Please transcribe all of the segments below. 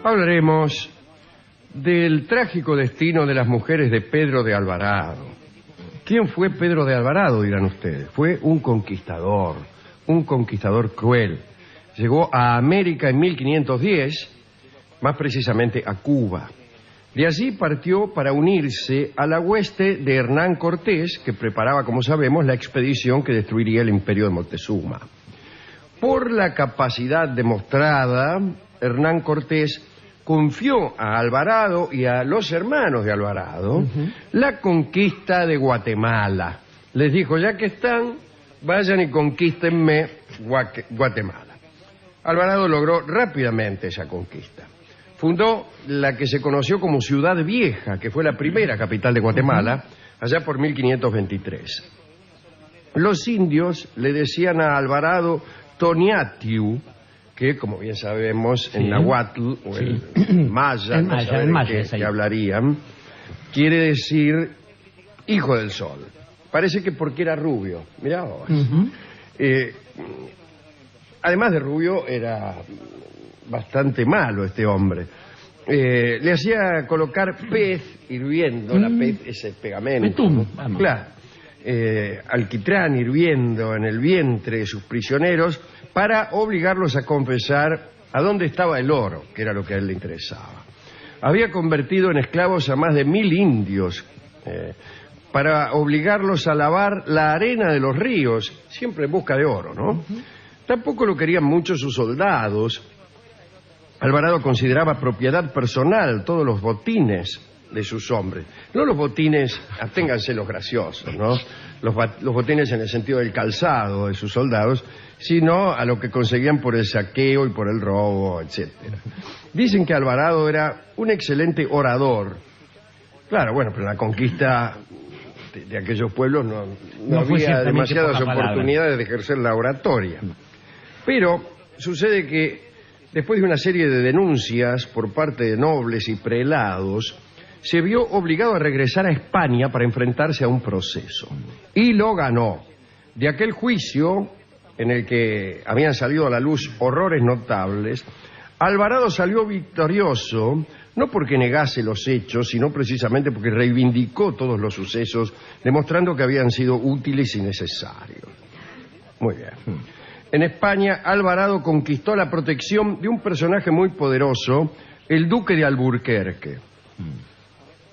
Hablaremos del trágico destino de las mujeres de Pedro de Alvarado. ¿Quién fue Pedro de Alvarado, dirán ustedes? Fue un conquistador cruel. Llegó a América en 1510, más precisamente a Cuba. De allí partió para unirse a la hueste de Hernán Cortés, que preparaba, como sabemos, la expedición que destruiría el imperio de Moctezuma. Por la capacidad demostrada, Hernán Cortés confió a Alvarado y a los hermanos de Alvarado la conquista de Guatemala. Les dijo, ya que están, vayan y conquístenme Guatemala. Alvarado logró rápidamente esa conquista. Fundó la que se conoció como Ciudad Vieja, que fue la primera capital de Guatemala, allá por 1523. Los indios le decían a Alvarado Toniatiu, que, como bien sabemos, en Nahuatl, o el maya, que hablarían, quiere decir hijo del sol. Parece que porque era rubio. Mirá vos. Además de rubio, era bastante malo este hombre. Le hacía colocar pez hirviendo, la pez es el pegamento. Claro. Alquitrán hirviendo en el vientre de sus prisioneros para obligarlos a confesar a dónde estaba el oro, que era lo que a él le interesaba. Había convertido en esclavos a más de 1000 indios para obligarlos a lavar la arena de los ríos, siempre en busca de oro, ¿no? Tampoco lo querían mucho sus soldados. Alvarado consideraba propiedad personal todos los botines de sus hombres. No los botines, aténganse los graciosos, ¿no? Los botines en el sentido del calzado de sus soldados, sino a lo que conseguían por el saqueo y por el robo, etc. Dicen que Alvarado era un excelente orador. Claro, bueno, pero en la conquista de aquellos pueblos no había demasiadas oportunidades de ejercer la oratoria. Pero sucede que después de una serie de denuncias por parte de nobles y prelados, se vio obligado a regresar a España para enfrentarse a un proceso. Y lo ganó. De aquel juicio, en el que habían salido a la luz horrores notables, Alvarado salió victorioso, no porque negase los hechos, sino precisamente porque reivindicó todos los sucesos, demostrando que habían sido útiles y necesarios. Muy bien. En España, Alvarado conquistó la protección de un personaje muy poderoso, el duque de Alburquerque.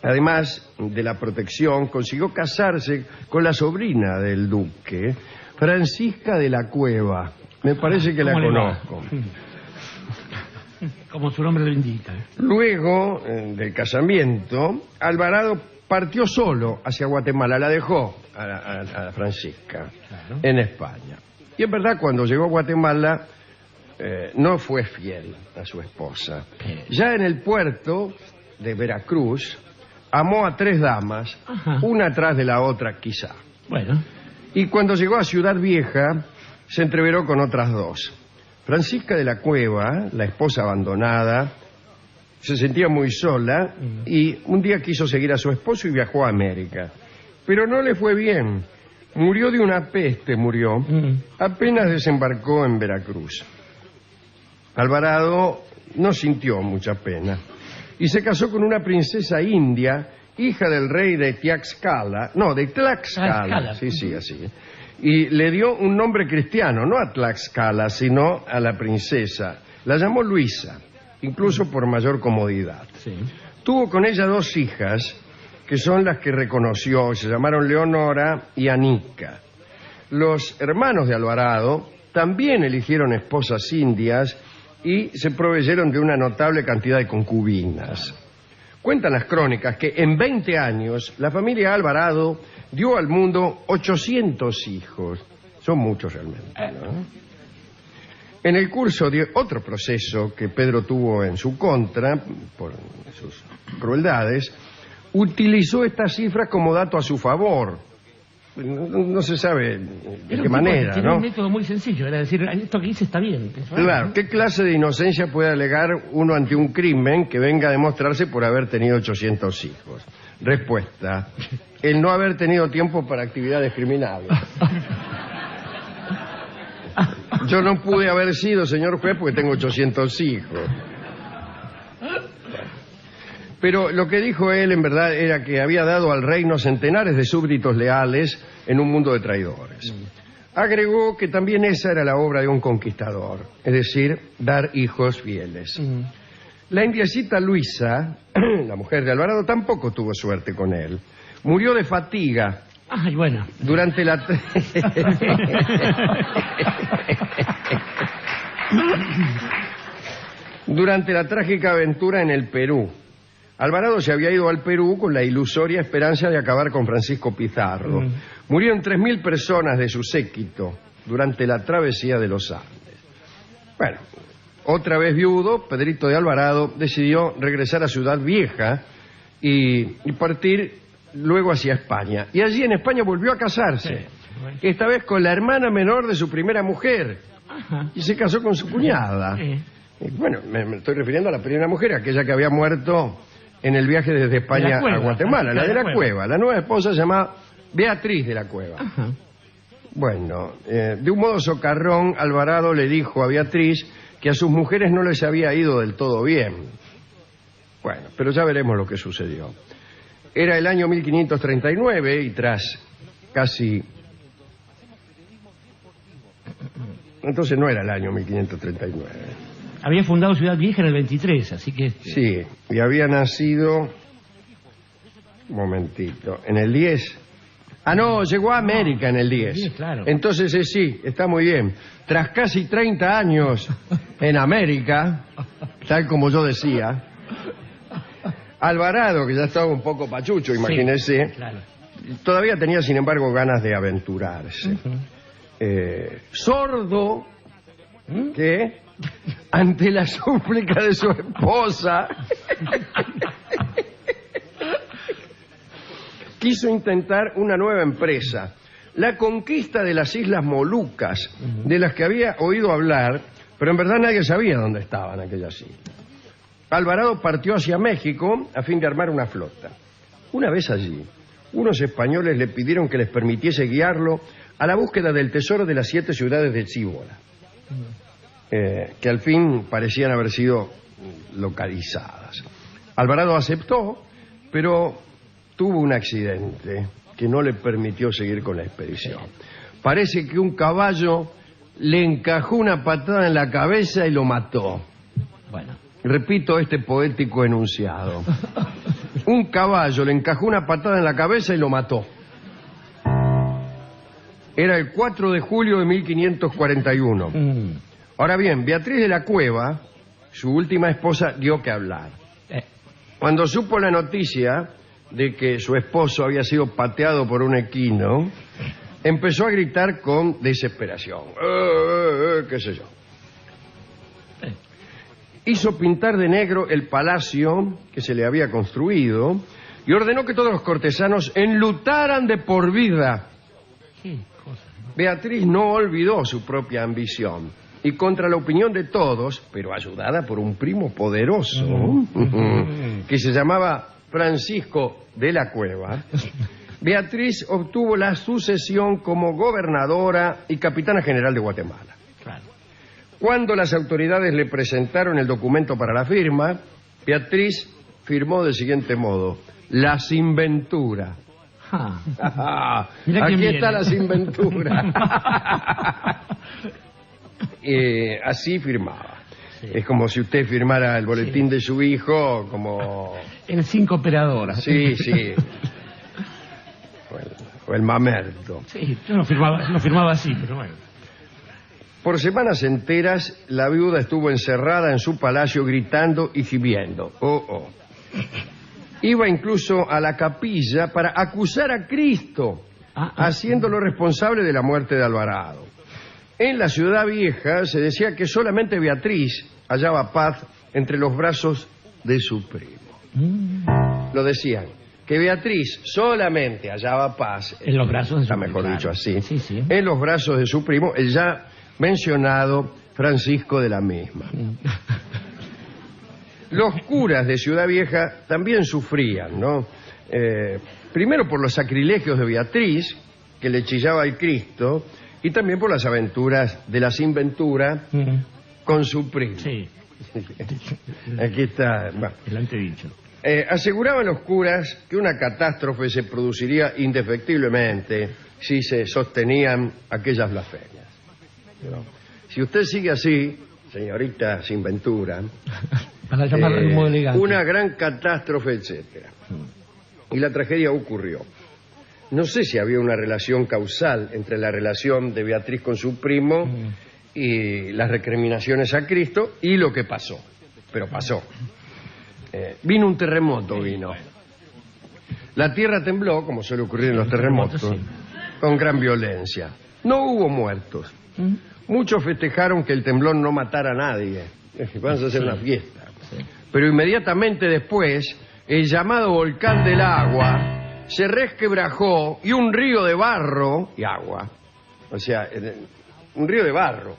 Además de la protección, consiguió casarse con la sobrina del duque, Francisca de la Cueva. Me parece que la conozco. Como su nombre lo indica. Luego del casamiento, Alvarado partió solo hacia Guatemala. La dejó a Francisca en España. Y en verdad, cuando llegó a Guatemala, no fue fiel a su esposa. Ya en el puerto de Veracruz, amó a 3 damas, una atrás de la otra quizá. Bueno. Y cuando llegó a Ciudad Vieja, se entreveró con otras 2. Francisca de la Cueva, la esposa abandonada, se sentía muy sola y un día quiso seguir a su esposo y viajó a América. Pero no le fue bien. Murió de una peste, apenas desembarcó en Veracruz. Alvarado no sintió mucha pena y se casó con una princesa india, hija del rey de Tlaxcala, sí, así. Y le dio un nombre cristiano, no a Tlaxcala, sino a la princesa. La llamó Luisa, incluso por mayor comodidad. Sí. Tuvo con ella 2 hijas, que son las que reconoció, se llamaron Leonora y Anica. Los hermanos de Alvarado también eligieron esposas indias y se proveyeron de una notable cantidad de concubinas. Cuentan las crónicas que en 20 años la familia Alvarado dio al mundo 800 hijos. Son muchos realmente, ¿no? En el curso de otro proceso que Pedro tuvo en su contra, por sus crueldades, utilizó estas cifras como dato a su favor. No se sabe de qué manera, tiene ¿no? un método muy sencillo, era decir, esto que hice está bien. Claro, ¿qué clase de inocencia puede alegar uno ante un crimen que venga a demostrarse por haber tenido 800 hijos? Respuesta: el no haber tenido tiempo para actividades criminales. Yo no pude haber sido, señor juez, porque tengo 800 hijos. Pero lo que dijo él, en verdad, era que había dado al reino centenares de súbditos leales en un mundo de traidores. Agregó que también esa era la obra de un conquistador, es decir, dar hijos fieles. La indiecita Luisa, la mujer de Alvarado, tampoco tuvo suerte con él. Murió de fatiga. Ay, bueno. Durante la... Durante la trágica aventura en el Perú. Alvarado se había ido al Perú con la ilusoria esperanza de acabar con Francisco Pizarro. Murieron 3.000 personas de su séquito durante la travesía de los Andes. Bueno, otra vez viudo, Pedrito de Alvarado decidió regresar a Ciudad Vieja y partir luego hacia España. Y allí en España volvió a casarse, esta vez con la hermana menor de su primera mujer. Y se casó con su cuñada. Bueno, me estoy refiriendo a la primera mujer, aquella que había muerto en el viaje desde España a Guatemala, la de la Cueva. La nueva esposa se llamaba Beatriz de la Cueva. Bueno, de un modo socarrón, Alvarado le dijo a Beatriz que a sus mujeres no les había ido del todo bien. Bueno, pero ya veremos lo que sucedió. Era el año 1539 y tras casi... Entonces no era el año 1539. Había fundado Ciudad Vieja en el 23, así que... Sí, y había nacido... Un momentito, en el 10... Ah, no, llegó a América en el 10. Sí, claro. Entonces sí, está muy bien. Tras casi 30 años en América, tal como yo decía, Alvarado, que ya estaba un poco pachucho, imagínese, claro, todavía tenía, sin embargo, ganas de aventurarse. Sordo, que ante la súplica de su esposa quiso intentar una nueva empresa, la conquista de las Islas Molucas, de las que había oído hablar, pero en verdad nadie sabía dónde estaban aquellas islas. Alvarado partió hacia México a fin de armar una flota. Una vez allí, unos españoles le pidieron que les permitiese guiarlo a la búsqueda del tesoro de las 7 ciudades de Cíbola, que al fin parecían haber sido localizadas. Alvarado aceptó, pero tuvo un accidente que no le permitió seguir con la expedición. Parece que un caballo le encajó una patada en la cabeza y lo mató. Bueno. Repito este poético enunciado. Un caballo le encajó una patada en la cabeza y lo mató. Era el 4 de julio de 1541. Ahora bien, Beatriz de la Cueva, su última esposa, dio que hablar. Cuando supo la noticia de que su esposo había sido pateado por un equino, empezó a gritar con desesperación. ¿Qué sé yo? Hizo pintar de negro el palacio que se le había construido y ordenó que todos los cortesanos enlutaran de por vida. Beatriz no olvidó su propia ambición y contra la opinión de todos, pero ayudada por un primo poderoso que se llamaba Francisco de la Cueva, Beatriz obtuvo la sucesión como gobernadora y capitana general de Guatemala. Cuando las autoridades le presentaron el documento para la firma, Beatriz firmó del siguiente modo: la sinventura. Aquí está la sinventura. Así firmaba. Sí. Es como si usted firmara el boletín de su hijo, como... El 5 operadora. Sí, sí. O el mamerto. Sí, yo lo firmaba así, pero bueno. Por semanas enteras, la viuda estuvo encerrada en su palacio gritando y gimiendo. Iba incluso a la capilla para acusar a Cristo, haciéndolo responsable de la muerte de Alvarado. En la Ciudad Vieja se decía que solamente Beatriz hallaba paz entre los brazos de su primo. Lo decían, que Beatriz solamente hallaba paz en los brazos de su primo. Mejor dicho así, sí. En los brazos de su primo, el ya mencionado Francisco de la misma. Los curas de Ciudad Vieja también sufrían, ¿no? Primero por los sacrilegios de Beatriz, que le chillaba al Cristo, y también por las aventuras de la sinventura con su primo. Sí. Aquí está. El antedicho. Aseguraban los curas que una catástrofe se produciría indefectiblemente si se sostenían aquellas blasfemias. Pero, si usted sigue así, señorita sin ventura, para llamarlo de un modo elegante, una gran catástrofe, etcétera. Y la tragedia ocurrió. No sé si había una relación causal entre la relación de Beatriz con su primo y las recriminaciones a Cristo y lo que pasó. Pero pasó. Vino un terremoto, La tierra tembló, como suele ocurrir en los terremotos, con gran violencia. No hubo muertos. Muchos festejaron que el temblor no matara a nadie. Vamos a hacer una fiesta. Pero inmediatamente después, el llamado volcán del agua se resquebrajó y un río de barro y agua, o sea, un río de barro,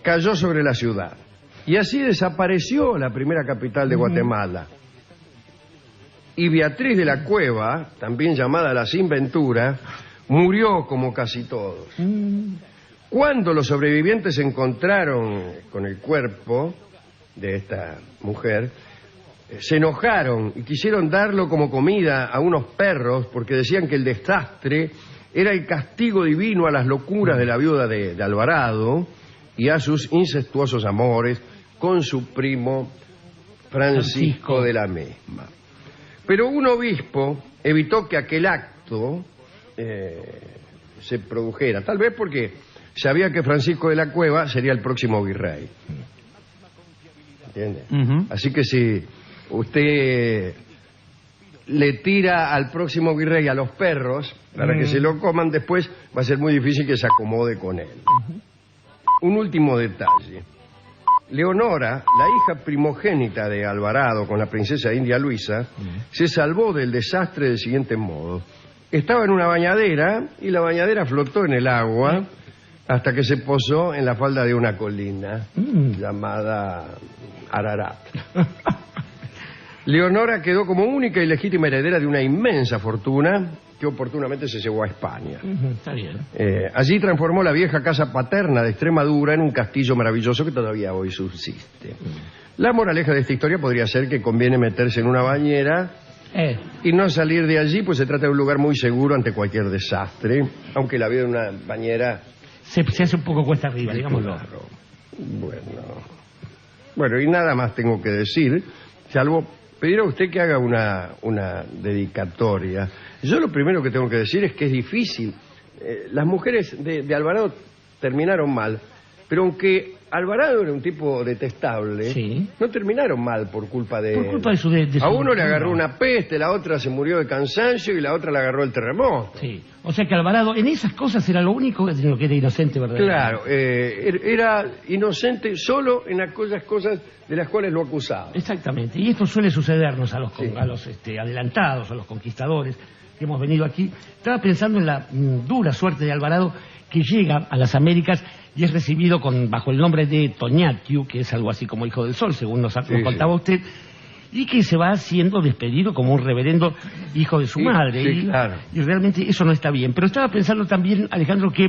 cayó sobre la ciudad. Y así desapareció la primera capital de Guatemala. Y Beatriz de la Cueva, también llamada la Sin Ventura, murió como casi todos. Cuando los sobrevivientes se encontraron con el cuerpo de esta mujer, se enojaron y quisieron darlo como comida a unos perros porque decían que el desastre era el castigo divino a las locuras de la viuda de Alvarado y a sus incestuosos amores con su primo Francisco de la misma. Pero un obispo evitó que aquel acto se produjera, tal vez porque sabía que Francisco de la Cueva sería el próximo virrey. ¿Entiende? Así que si usted le tira al próximo virrey a los perros para que se lo coman después, va a ser muy difícil que se acomode con él. Un último detalle. Leonora, la hija primogénita de Alvarado con la princesa India Luisa, se salvó del desastre del siguiente modo. Estaba en una bañadera y la bañadera flotó en el agua hasta que se posó en la falda de una colina llamada Ararat. Leonora quedó como única y legítima heredera de una inmensa fortuna que oportunamente se llevó a España. Está bien. Allí transformó la vieja casa paterna de Extremadura en un castillo maravilloso que todavía hoy subsiste. La moraleja de esta historia podría ser que conviene meterse en una bañera y no salir de allí, pues se trata de un lugar muy seguro ante cualquier desastre, aunque la vida de una bañera se hace un poco cuesta arriba, digámoslo. Claro. Bueno, y nada más tengo que decir, salvo pedir a usted que haga una dedicatoria. Yo lo primero que tengo que decir es que es difícil. Las mujeres de Alvarado terminaron mal, pero aunque Alvarado era un tipo detestable, no terminaron mal por culpa de su a uno le agarró una peste, la otra se murió de cansancio y la otra le agarró el terremoto. Sí, o sea que Alvarado en esas cosas era lo único en lo que era inocente, ¿verdad? Claro, era inocente solo en aquellas cosas de las cuales lo acusaban. Exactamente, y esto suele sucedernos a los adelantados, a los conquistadores que hemos venido aquí. Estaba pensando en la dura suerte de Alvarado, que llega a las Américas y es recibido bajo el nombre de Toñatiu, que es algo así como hijo del sol, según nos contaba usted, y que se va siendo despedido como un reverendo hijo de su madre. Y realmente eso no está bien. Pero estaba pensando también, Alejandro, que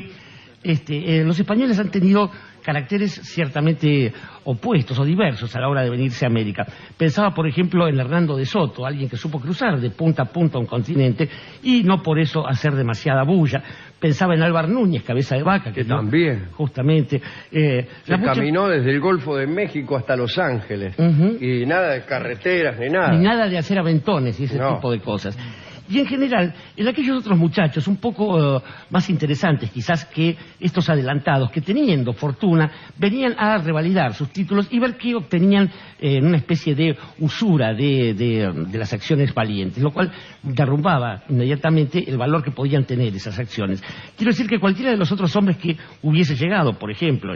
los españoles han tenido caracteres ciertamente opuestos o diversos a la hora de venirse a América. Pensaba, por ejemplo, en Hernando de Soto, alguien que supo cruzar de punta a punta un continente y no por eso hacer demasiada bulla. Pensaba en Álvar Núñez, cabeza de vaca, que también justamente caminó desde el Golfo de México hasta Los Ángeles y nada de carreteras ni nada de hacer aventones y ese tipo de cosas. Y en general, en aquellos otros muchachos un poco más interesantes quizás que estos adelantados, que teniendo fortuna, venían a revalidar sus títulos y ver qué obtenían en una especie de usura de las acciones valientes, lo cual derrumbaba inmediatamente el valor que podían tener esas acciones. Quiero decir que cualquiera de los otros hombres que hubiese llegado, por ejemplo,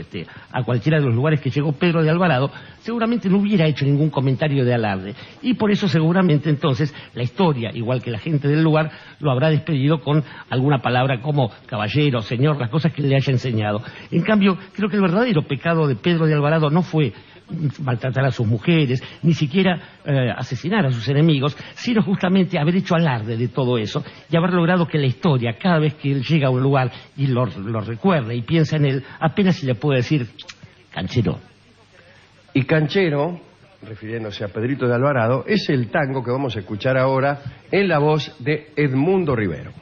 a cualquiera de los lugares que llegó Pedro de Alvarado, seguramente no hubiera hecho ningún comentario de alarde. Y por eso seguramente entonces la historia, igual que la gente del lugar, lo habrá despedido con alguna palabra como caballero, señor, las cosas que le haya enseñado. En cambio, creo que el verdadero pecado de Pedro de Alvarado no fue maltratar a sus mujeres, ni siquiera asesinar a sus enemigos, sino justamente haber hecho alarde de todo eso y haber logrado que la historia, cada vez que él llega a un lugar y lo recuerda y piensa en él, apenas se le puede decir canchero. Y canchero refiriéndose a Pedrito de Alvarado, es el tango que vamos a escuchar ahora en la voz de Edmundo Rivero.